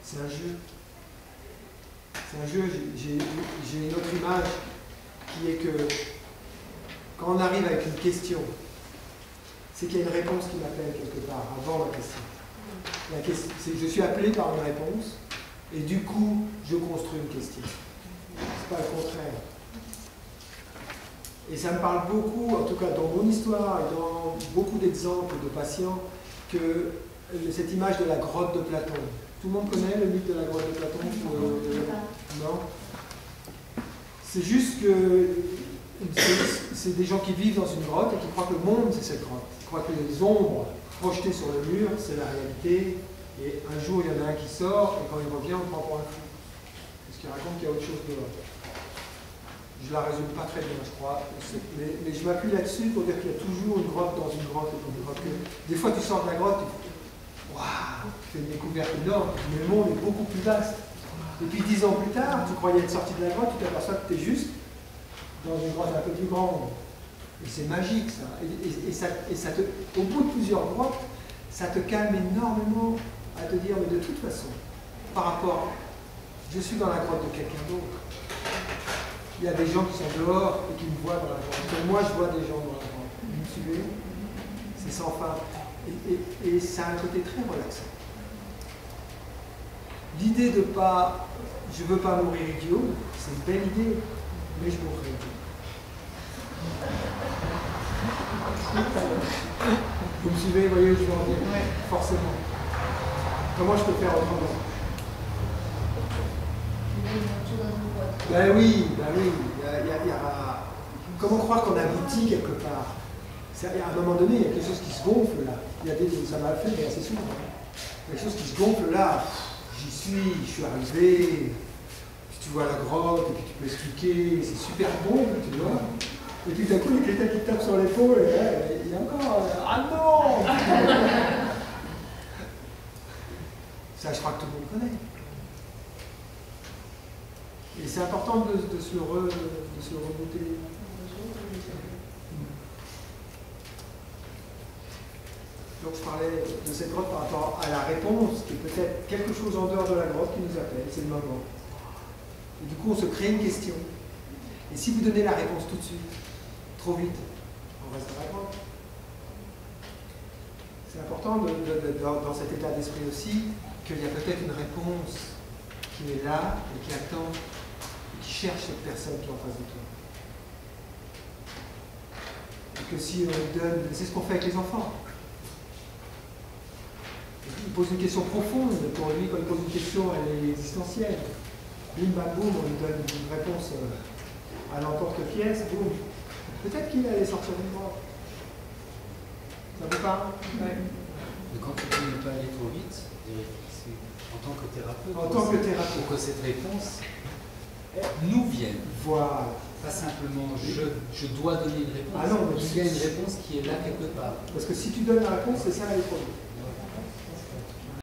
C'est un jeu. C'est un jeu. J'ai une autre image qui est que quand on arrive avec une question, c'est qu'il y a une réponse qui m'appelle quelque part, avant la question. Je suis appelé par une réponse, et du coup, je construis une question. C'est pas le contraire. Et ça me parle beaucoup, en tout cas dans mon histoire et dans beaucoup d'exemples de patients, que cette image de la grotte de Platon. Tout le monde connaît le mythe de la grotte de Platon? Non. C'est juste que c'est des gens qui vivent dans une grotte et qui croient que le monde c'est cette grotte. Ils croient que les ombres projetées sur le mur c'est la réalité. Et un jour il y en a un qui sort et quand il revient on le prend pour un fou. Parce qu'il raconte qu'il y a autre chose dehors. Je la résume pas très bien, je crois. Mais je m'appuie là-dessus pour dire qu'il y a toujours une grotte dans une grotte. Des fois, tu sors de la grotte, waouh, tu fais une découverte énorme, mais le monde est beaucoup plus vaste. Et puis 10 ans plus tard, tu croyais être sorti de la grotte, tu t'aperçois que tu es juste dans une grotte un peu plus grande. Et c'est magique, ça. Au bout de plusieurs grottes, ça te calme énormément à te dire, mais de toute façon, par rapport, je suis dans la grotte de quelqu'un d'autre. Il y a des gens qui sont dehors et qui me voient dans la grotte. Donc moi, je vois des gens dans la grotte. Vous me suivez? C'est sans fin. Et ça a un côté très relaxant. L'idée de pas... Je ne veux pas mourir idiot, c'est une belle idée, mais je mourrai idiot. Vous me suivez? Vous voyez où je veux en venir? Ouais. Forcément. Comment je peux faire autrement? Ben oui. Comment croire qu'on aboutit quelque part? À un moment donné, il y a quelque chose qui se gonfle là. Ça m'a fait, mais assez souvent. Il y a quelque chose qui se gonfle là. J'y suis, je suis arrivé. Puis tu vois la grotte, et puis tu peux expliquer. C'est super bon, tu vois. Et puis d'un coup, il y a quelqu'un qui te tape sur l'épaule, et là, il y a encore. Ah non! Ça, je crois que tout le monde connaît. Et c'est important de se remonter. Donc je parlais de cette grotte par rapport à la réponse, qui est peut-être quelque chose en dehors de la grotte qui nous appelle, c'est le moment. Et du coup, on se crée une question. Et si vous donnez la réponse tout de suite, trop vite, on reste dans la grotte. C'est important dans cet état d'esprit aussi qu'il y a peut-être une réponse qui est là et qui attend, et qui cherche cette personne qui est en face de toi. Et que si on lui donne, c'est ce qu'on fait avec les enfants. Il pose une question profonde, pour lui, quand il pose une question, elle est existentielle. Bim, bam, boum, on lui donne une réponse à l'emporte-pièce, boum. Peut-être qu'il allait sortir d'une grotte. Ça vous parle? Ouais. Mais quand tu dis ne pas aller trop vite, c'est en tant que thérapeute. En tant que thérapeute. Pour que cette réponse nous vienne. Voilà. Pas simplement je dois donner une réponse. Ah non, mais il y a une réponse qui est là quelque part. Parce que si tu donnes la réponse, c'est ça aller trop vite.